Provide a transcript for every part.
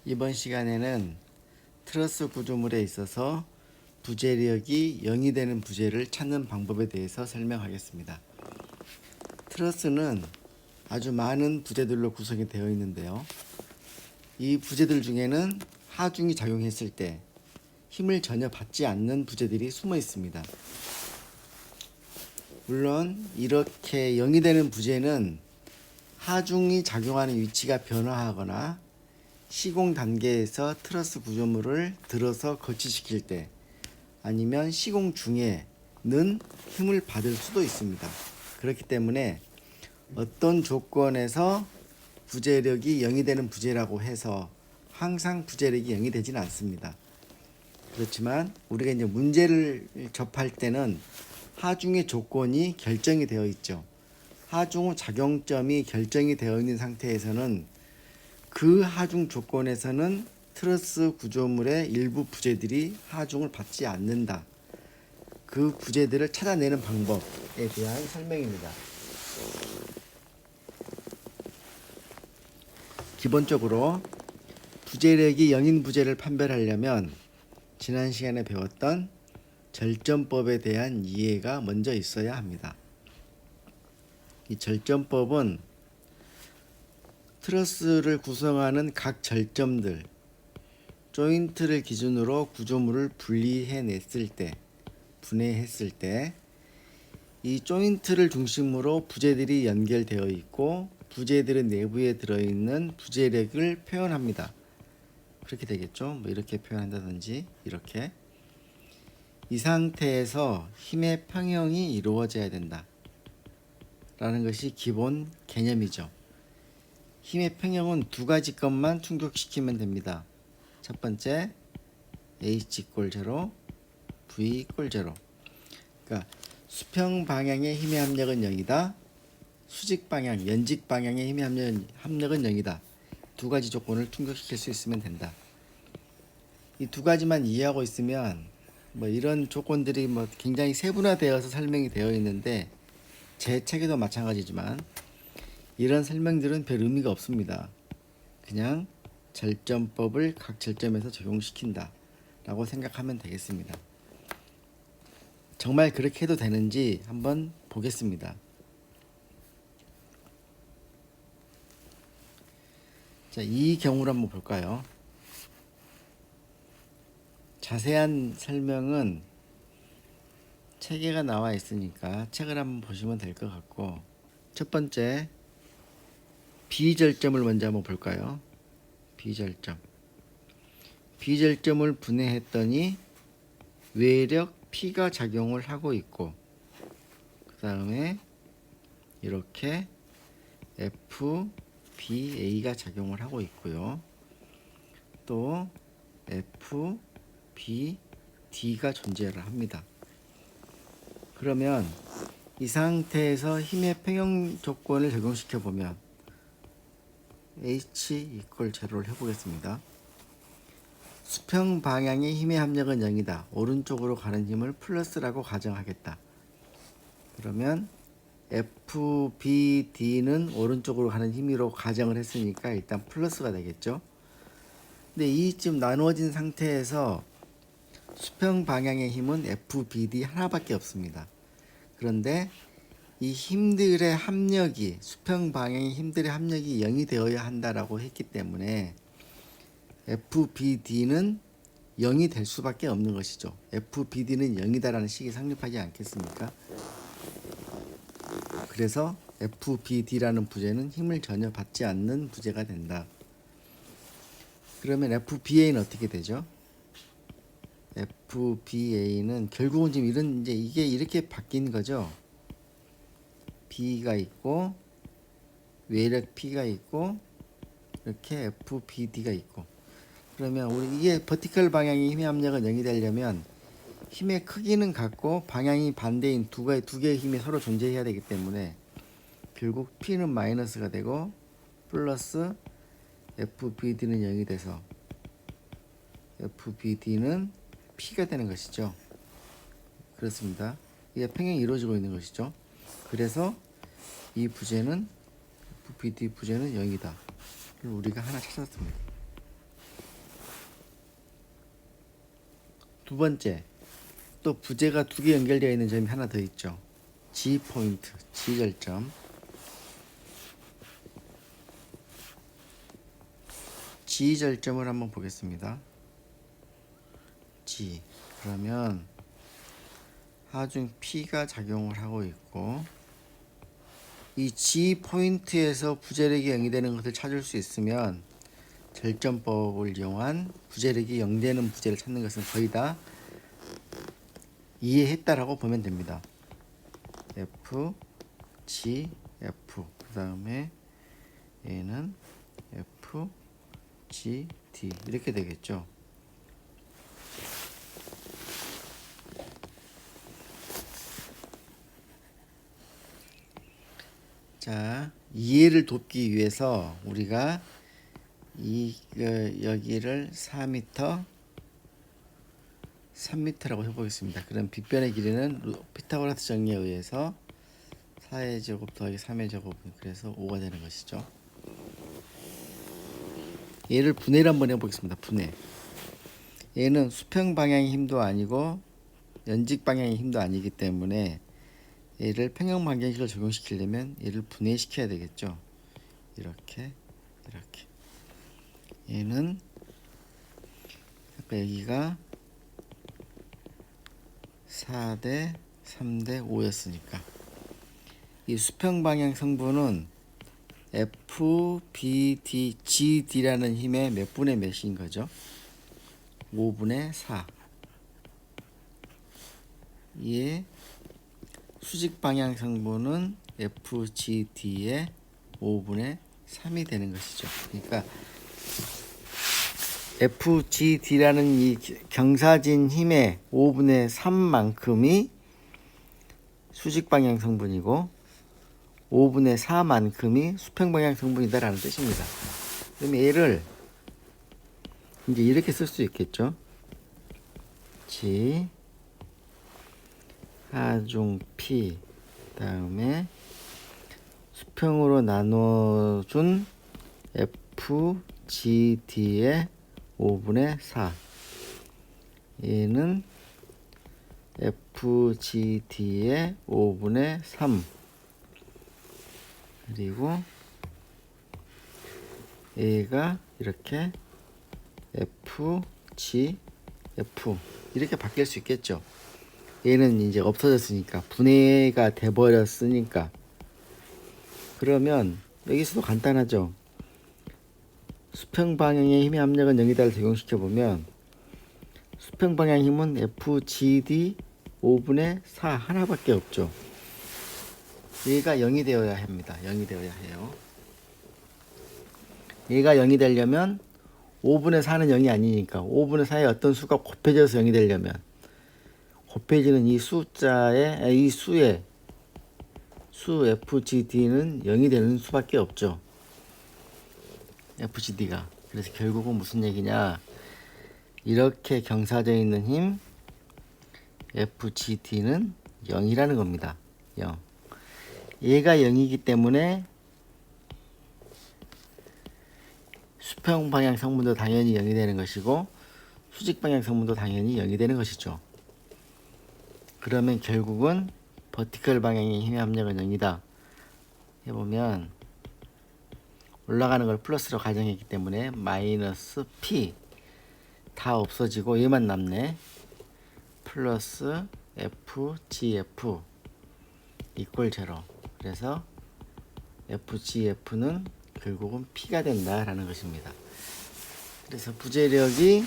이번 시간에는 트러스 구조물에 있어서 부재력이 0이 되는 부재를 찾는 방법에 대해서 설명하겠습니다. 트러스는 아주 많은 부재들로 구성이 되어 있는데요. 이 부재들 중에는 하중이 작용했을 때 힘을 전혀 받지 않는 부재들이 숨어 있습니다. 물론 이렇게 0이 되는 부재는 하중이 작용하는 위치가 변화하거나 시공 단계에서 트러스 구조물을 들어서 거치시킬 때 아니면 시공 중에는 힘을 받을 수도 있습니다. 그렇기 때문에 어떤 조건에서 부재력이 0이 되는 부재라고 해서 항상 부재력이 0이 되지는 않습니다. 그렇지만 우리가 이제 문제를 접할 때는 하중의 조건이 결정이 되어 있죠. 하중 작용점이 결정이 되어 있는 상태에서는 그 하중 조건에서는 트러스 구조물의 일부 부재들이 하중을 받지 않는다. 그 부재들을 찾아내는 방법에 대한 설명입니다. 기본적으로 부재력이 0인 부재를 판별하려면 지난 시간에 배웠던 절전법에 대한 이해가 먼저 있어야 합니다. 이 절전법은 트러스를 구성하는 각 절점들, 조인트를 기준으로 구조물을 분해했을 때 이 조인트를 중심으로 부재들이 연결되어 있고 부재들의 내부에 들어있는 부재력을 표현합니다. 그렇게 되겠죠? 뭐 이렇게 표현한다든지 이렇게. 이 상태에서 힘의 평형이 이루어져야 된다 라는 것이 기본 개념이죠. 힘의 평형은 두 가지 것만 충족시키면 됩니다. 첫 번째, H = 0, V = 0. 그러니까 수평 방향의 힘의 합력은 0이다. 수직 방향, 연직 방향의 힘의 합력은 0이다. 두 가지 조건을 충족시킬 수 있으면 된다. 이 두 가지만 이해하고 있으면 뭐 이런 조건들이 뭐 굉장히 세분화되어서 설명이 되어 있는데 제 책에도 마찬가지지만 이런 설명들은 별 의미가 없습니다. 그냥 절전법을 각 절점에서 적용시킨다 라고 생각하면 되겠습니다. 정말 그렇게 해도 되는지 한번 보겠습니다. 자, 이 경우를 한번 볼까요? 자세한 설명은 책에가 나와 있으니까 책을 한번 보시면 될 것 같고, 첫 번째 비절점을 먼저 한번 볼까요? 비절점을 분해했더니 외력 P가 작용을 하고 있고, 그 다음에 이렇게 FBA가 작용을 하고 있고요. 또 FBD가 존재를 합니다. 그러면 이 상태에서 힘의 평형 조건을 적용시켜 보면 H = 0를 해보겠습니다. 수평 방향의 힘의 합력은 0이다. 오른쪽으로 가는 힘을 플러스라고 가정하겠다. 그러면 FBD는 오른쪽으로 가는 힘으로 가정을 했으니까 일단 플러스가 되겠죠. 근데 이쯤 나누어진 상태에서 수평 방향의 힘은 FBD 하나밖에 없습니다. 그런데 이 힘들의 합력이, 수평 방향의 힘들의 합력이 0이 되어야 한다라고 했기 때문에 FBD는 0이 될 수밖에 없는 것이죠. FBD는 0이다라는 식이 성립하지 않겠습니까? 그래서 FBD라는 부재는 힘을 전혀 받지 않는 부재가 된다. 그러면 FBA는 어떻게 되죠? FBA는 결국은 지금 이게 이렇게 바뀐 거죠. B가 있고 외력 P가 있고 이렇게 FBD가 있고, 그러면 우리 이게 버티컬 방향의 힘의 합력은 0이 되려면 힘의 크기는 같고 방향이 반대인 두 개의 힘이 서로 존재해야 되기 때문에 결국 P는 마이너스가 되고 플러스 FBD는 0이 돼서 FBD는 P가 되는 것이죠. 그렇습니다. 이게 평형이 이루어지고 있는 것이죠. 그래서 이 부재는 FBD 부재는 0이다. 우리가 하나 찾았습니다. 두 번째, 또 부재가 두 개 연결되어 있는 점이 하나 더 있죠. G 포인트, G 절점. G 절점을 한번 보겠습니다. G. 그러면 하중 P가 작용을 하고 있고, 이 G 포인트에서 부재력이 0이 되는 것을 찾을 수 있으면 절점법을 이용한 부재력이 0 되는 부재를 찾는 것은 거의 다 이해했다라고 보면 됩니다. F, G, F. 그 다음에 얘는 F, G, D 이렇게 되겠죠. 자, 이해를 돕기 위해서 우리가 여기를 3m라고 해보겠습니다. 그럼 빗변의 길이는 피타고라스 정리에 의해서 4의 제곱 더하기 3의 제곱, 그래서 5가 되는 것이죠. 얘를 분해를 한번 해보겠습니다. 분해. 얘는 수평 방향의 힘도 아니고 연직 방향의 힘도 아니기 때문에 얘를 평형 방정식을 적용시키려면 얘를 분해시켜야 되겠죠. 이렇게. 얘는 아까 여기가 4대 3대 5였으니까 이 수평 방향 성분은 F, B, D, G, D라는 힘의 몇 분의 몇인 거죠? 5분의 4. 얘 수직 방향 성분은 F, G, D의 5분의 3이 되는 것이죠. 그러니까 F, G, D라는 이 경사진 힘의 5분의 3만큼이 수직 방향 성분이고 5분의 4만큼이 수평 방향 성분이다라는 뜻입니다. 그러면 얘를 이제 이렇게 쓸 수 있겠죠. G 하중 P 다음에 수평으로 나눠준 F, G, D의 5분의 4. 얘는 F, G, D의 5분의 3. 그리고 얘가 이렇게 F, G, F 이렇게 바뀔 수 있겠죠. 얘는 이제 없어졌으니까 분해가 돼버렸으니까. 그러면 여기서도 간단하죠. 수평 방향의 힘의 압력은 0이다를 적용시켜 보면 수평 방향 힘은 FGD 5분의 4 하나밖에 없죠. 얘가 0이 되어야 합니다. 0이 되어야 해요. 얘가 0이 되려면 5분의 4는 0이 아니니까 5분의 4의 어떤 수가 곱해져서 0이 되려면 곱해지는 이 숫자의 이 수의 수 FGD는 0이 되는 수밖에 없죠. FGD가. 그래서 결국은 무슨 얘기냐, 이렇게 경사져 있는 힘 FGD는 0이라는 겁니다. 0. 얘가 0이기 때문에 수평 방향 성분도 당연히 0이 되는 것이고 수직 방향 성분도 당연히 0이 되는 것이죠. 그러면 결국은 버티컬 방향의 힘의 압력은 0이다 해보면 올라가는 걸 플러스로 가정했기 때문에 마이너스 P 다 없어지고 얘만 남네. 플러스 FGF 이퀄 제로. 그래서 FGF는 결국은 P가 된다라는 것입니다. 그래서 부재력이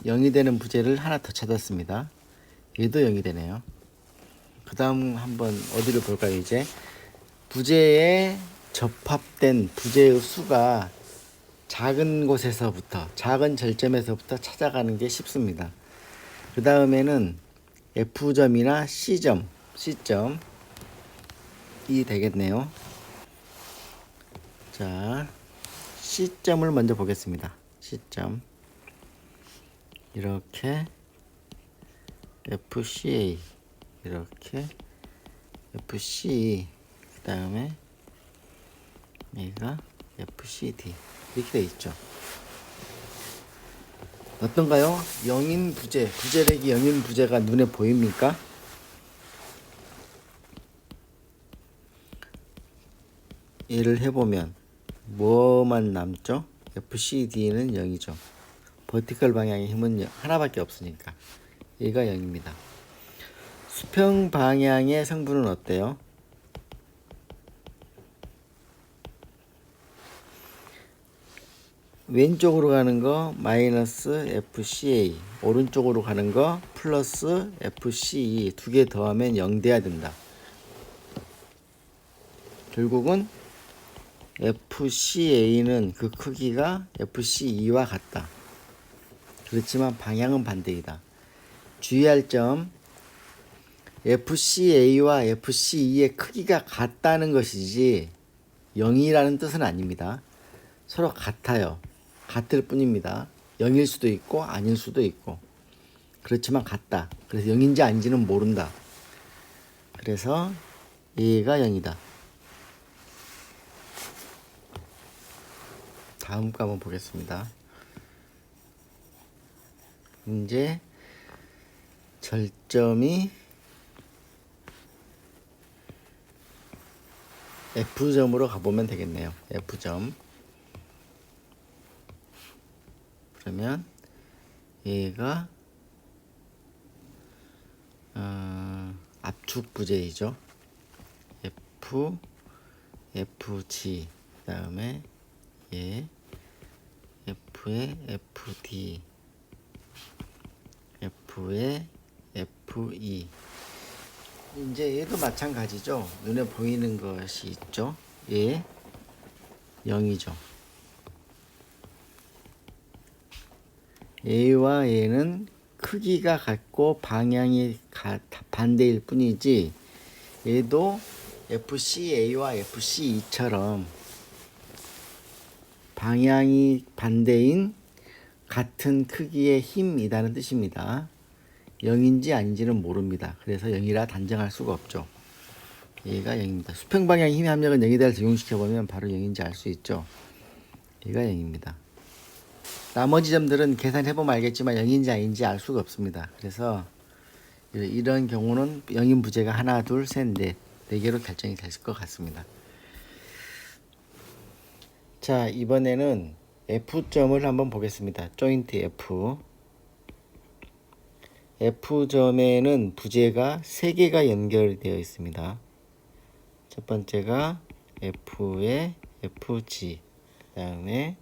0이 되는 부재를 하나 더 찾았습니다. 얘도 0이 되네요. 그 다음 한번 어디를 볼까요? 이제 부재에 접합된 부재의 수가 작은 곳에서부터, 작은 절점에서부터 찾아가는 게 쉽습니다. 그 다음에는 F점이나 C점이 되겠네요. 자, C점을 먼저 보겠습니다. C점. 이렇게 FCA, 이렇게 FC, 그 다음에 얘가 FCD 이렇게 되어 있죠. 어떤가요? 영인 부재, 부재력이 영인 부재가 눈에 보입니까? 얘를 해보면 뭐만 남죠? FCD는 0이죠. 버티컬 방향의 힘은 하나밖에 없으니까 얘가 0입니다. 수평 방향의 성분은 어때요? 왼쪽으로 가는 거 마이너스 FCA, 오른쪽으로 가는 거 플러스 FCE 두 개 더하면 0 돼야 된다. 결국은 FCA는 그 크기가 FCE와 같다. 그렇지만 방향은 반대이다. 주의할 점, FCA와 FCE의 크기가 같다는 것이지 0이라는 뜻은 아닙니다. 서로 같아요. 같을 뿐입니다. 0일 수도 있고 아닐 수도 있고, 그렇지만 같다. 그래서 0인지 아닌지는 모른다. 그래서 얘가 0이다. 다음 거 한번 보겠습니다. 이제 절점이 F점으로 가보면 되겠네요. F점. 그러면 얘가 압축 부재이죠. F, FG, 그 다음에 얘 F에 FD, F에 FE. 이제 얘도 마찬가지죠. 눈에 보이는 것이 있죠. 얘 0이죠. 얘와 얘는 크기가 같고 방향이 반대일 뿐이지, 얘도 FCA와 FCE처럼 방향이 반대인 같은 크기의 힘이라는 뜻입니다. 0인지 아닌지는 모릅니다. 그래서 0이라 단정할 수가 없죠. 얘가 0입니다. 수평 방향 힘의 합력은 0이다를 적용시켜보면 바로 0인지 알 수 있죠. 얘가 0입니다. 나머지 점들은 계산해보면 알겠지만 0인지 아닌지 알 수가 없습니다. 그래서 이런 경우는 영인 부재가 하나, 둘, 셋, 넷, 4개로 결정이 됐을 것 같습니다. 자, 이번에는 F점을 한번 보겠습니다. 조인트 F. F점에는 부재가 3개가 연결되어 있습니다. 첫 번째가 F에 FG, 그 다음에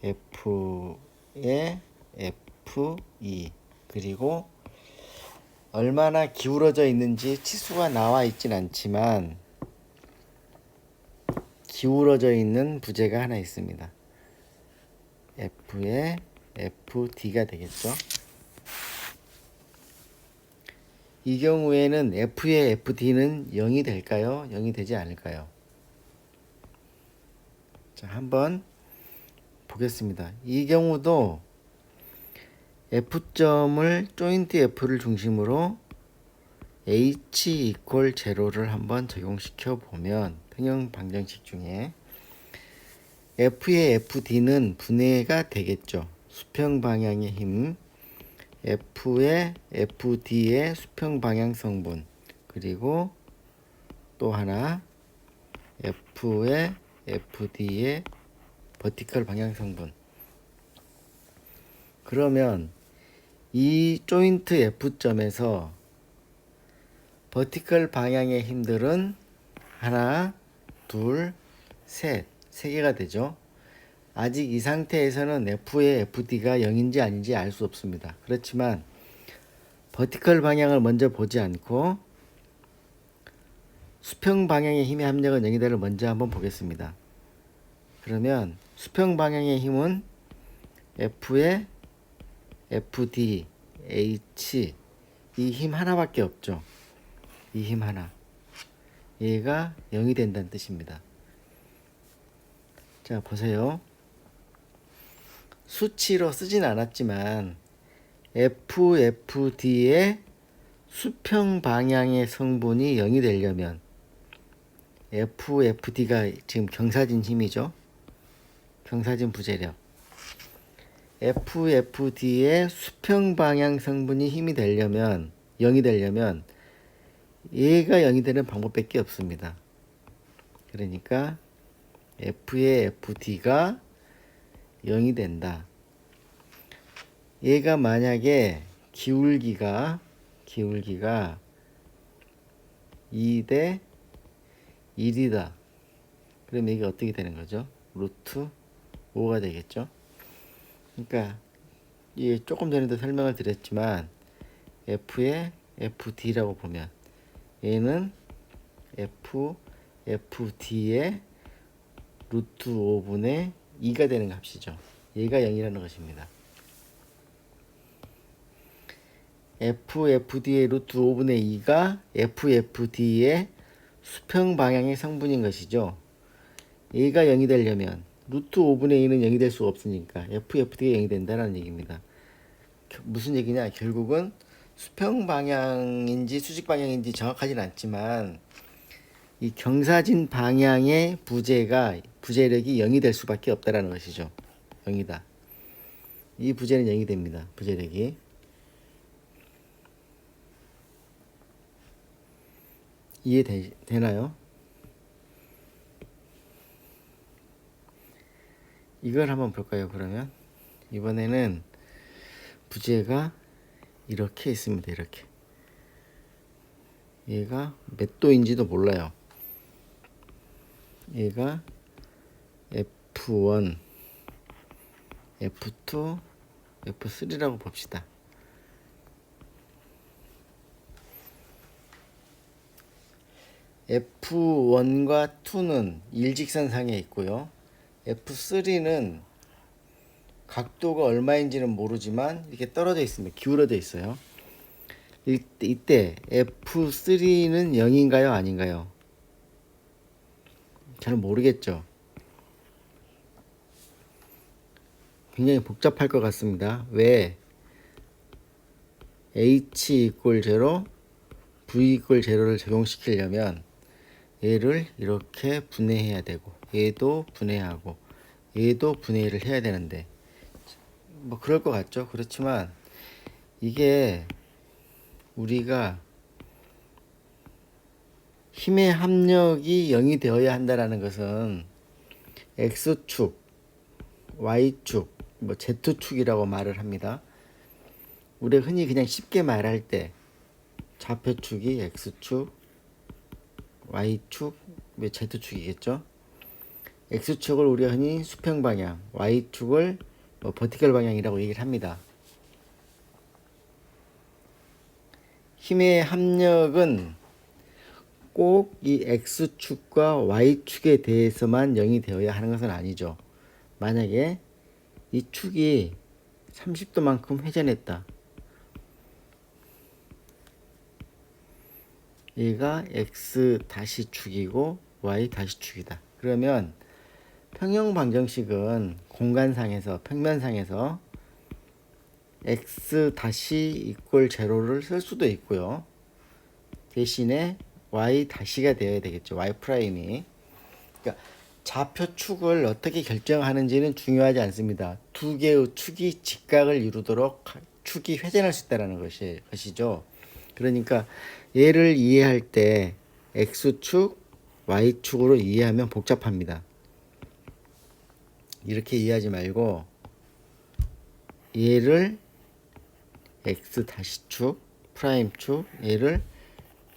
F에 FE, 그리고 얼마나 기울어져 있는지 치수가 나와 있진 않지만 기울어져 있는 부재가 하나 있습니다. F에 FD가 되겠죠. 이 경우에는 F의 FD는 0이 될까요? 0이 되지 않을까요? 자, 한번 보겠습니다. 이 경우도 F점을 조인트 F를 중심으로 H 이퀄 제로를 한번 적용시켜 보면, 평형 방정식 중에 F의 FD는 분해가 되겠죠. 수평 방향의 힘, F의 FD의 수평 방향 성분, 그리고 또 하나 F의 FD의 버티컬 방향 성분. 그러면 이 조인트 F점에서 버티컬 방향의 힘들은 하나, 둘, 셋, 3개가 되죠. 아직 이 상태에서는 F의 FD가 0인지 아닌지 알 수 없습니다. 그렇지만 버티컬 방향을 먼저 보지 않고 수평 방향의 힘의 합력은 0이다를 먼저 한번 보겠습니다. 그러면 수평 방향의 힘은 F의 FD, H, 이 힘 하나밖에 없죠. 이 힘 하나. 얘가 0이 된다는 뜻입니다. 자, 보세요. 수치로 쓰진 않았지만 FFD의 수평 방향의 성분이 0이 되려면 FFD가 지금 경사진 힘이죠. 경사진 부재력. FFD의 수평 방향 성분이 힘이 되려면 0이 되려면 얘가 0이 되는 방법밖에 없습니다. 그러니까 F의 FD가 0이 된다. 얘가 만약에 기울기가 2 대 1이다. 그럼 이게 어떻게 되는 거죠? 루트 5가 되겠죠. 그러니까 이 조금 전에도 설명을 드렸지만 F의 FD라고 보면 얘는 FD의 루트 5분의 2가 되는 값이죠. 얘가 0이라는 것입니다. FFD의 루트 5분의 2가 FFD의 수평 방향의 성분인 것이죠. 얘가 0이 되려면 루트 5분의 2는 0이 될 수가 없으니까 FFD가 0이 된다는 얘기입니다. 무슨 얘기냐? 결국은 수평 방향인지 수직 방향인지 정확하진 않지만 이 경사진 방향의 부재력이 0이 될 수밖에 없다라는 것이죠. 0이다. 이 부재는 0이 됩니다. 부재력이. 이해되나요? 이걸 한번 볼까요? 그러면 이번에는 부재가 이렇게 있습니다. 이렇게 얘가 몇 도인지도 몰라요. 얘가 F1, F2, F3라고 봅시다. F1과 2는 일직선상에 있고요. F3는 각도가 얼마인지는 모르지만 이렇게 떨어져 있습니다. 기울어져 있어요. 이때 F3는 0인가요? 아닌가요? 잘 모르겠죠. 굉장히 복잡할 것 같습니다. 왜? H = 0, V = 0를 적용시키려면 얘를 이렇게 분해해야 되고 얘도 분해하고 얘도 분해를 해야 되는데 뭐 그럴 것 같죠. 그렇지만 이게 우리가 힘의 합력이 0이 되어야 한다라는 것은 X축, Y축, 뭐 Z축이라고 말을 합니다. 우리가 흔히 그냥 쉽게 말할 때 좌표축이 X축, Y축, Z축이겠죠. X축을 우리가 흔히 수평 방향, Y축을 버티컬 방향이라고 얘기를 합니다. 힘의 합력은 꼭 이 X축과 Y축에 대해서만 0이 되어야 하는 것은 아니죠. 만약에 이 축이 30도만큼 회전했다. 얘가 X-축이고 Y-축이다. 그러면 평형 방정식은 공간상에서 평면상에서 X-0를 쓸 수도 있고요. 대신에 Y-가 되어야 되겠죠. Y'. 그러니까 좌표축을 어떻게 결정하는지는 중요하지 않습니다. 두 개의 축이 직각을 이루도록 축이 회전할 수 있다는 것이죠. 그러니까 얘를 이해할 때 X축, Y축으로 이해하면 복잡합니다. 이렇게 이해하지 말고 얘를 X-축, 프라임축, 얘를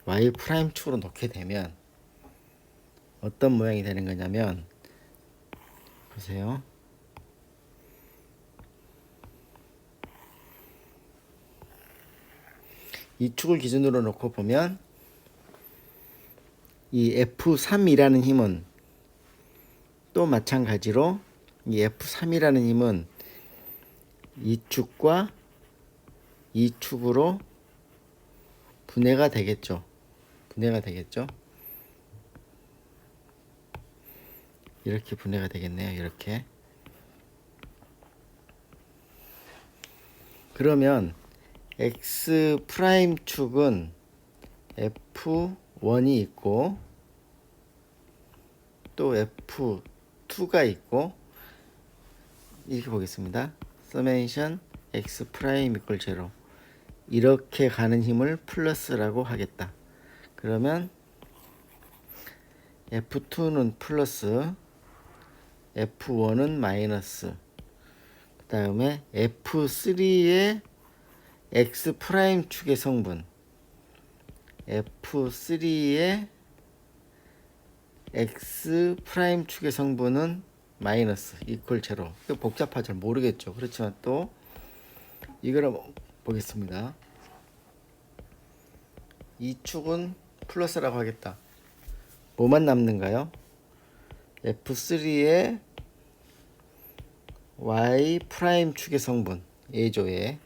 Y'축으로 놓게 되면 어떤 모양이 되는 거냐면 보세요. 이 축을 기준으로 놓고 보면 이 F3이라는 힘은 또 마찬가지로 이 F3이라는 힘은 이 축과 이 축으로 분해가 되겠죠. 이렇게 분해가 되겠네요. 이렇게. 그러면 X 프라임 축은 F1이 있고 또 F2가 있고 이렇게 보겠습니다. 서메이션 x 프라임 이퀄 제로 이렇게 가는 힘을 플러스라고 하겠다. 그러면 F2는 플러스, F1은 마이너스, 그 다음에 F3의 x 프라임 축의 성분, F3의 x 프라임 축의 성분은 마이너스 이퀄 제로. 이거 복잡하죠. 모르겠죠. 그렇지만 또 이거를 보겠습니다. 이 축은 플러스라고 하겠다. 뭐만 남는가요? F3의 y 프라임 축의 성분 A조 얘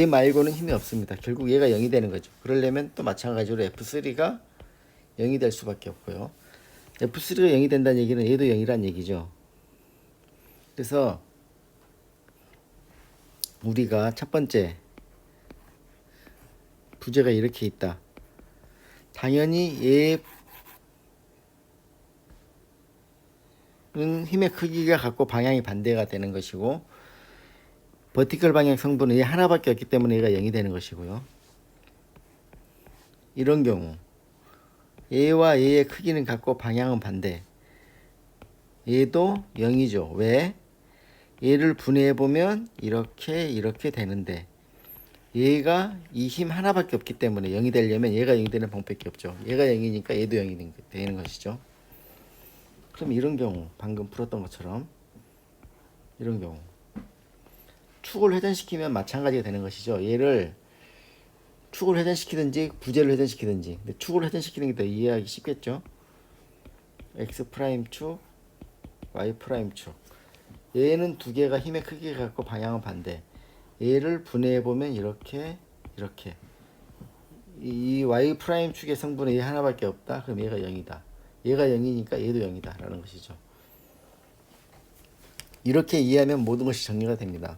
말고는 힘이 없습니다. 결국 얘가 0이 되는 거죠. 그러려면 또 마찬가지로 F3가 0이 될 수밖에 없고요. F3가 0이 된다는 얘기는 얘도 0이란 얘기죠. 그래서 우리가 첫 번째 부재가 이렇게 있다. 당연히 얘는 힘의 크기가 같고 방향이 반대가 되는 것이고 버티컬 방향 성분은 얘 하나밖에 없기 때문에 얘가 0이 되는 것이고요. 이런 경우 얘와 얘의 크기는 같고 방향은 반대. 얘도 0이죠. 왜? 얘를 분해해보면 이렇게 되는데 얘가 이 힘 하나밖에 없기 때문에 0이 되려면 얘가 0이 되는 방법밖에 없죠. 얘가 0이니까 얘도 0이 되는 것이죠. 그럼 이런 경우 방금 풀었던 것처럼 이런 경우 축을 회전시키면 마찬가지가 되는 것이죠. 얘를 축을 회전시키든지 부재를 회전시키든지. 근데 축을 회전시키는 게 더 이해하기 쉽겠죠. x 프라임 축, y 프라임 축. 얘는 두 개가 힘의 크기가 같고 방향은 반대. 얘를 분해해 보면 이렇게 이 y 프라임 축의 성분은 얘 하나밖에 없다. 그럼 얘가 0이다. 얘가 0이니까 얘도 0이다 라는 것이죠. 이렇게 이해하면 모든 것이 정리가 됩니다.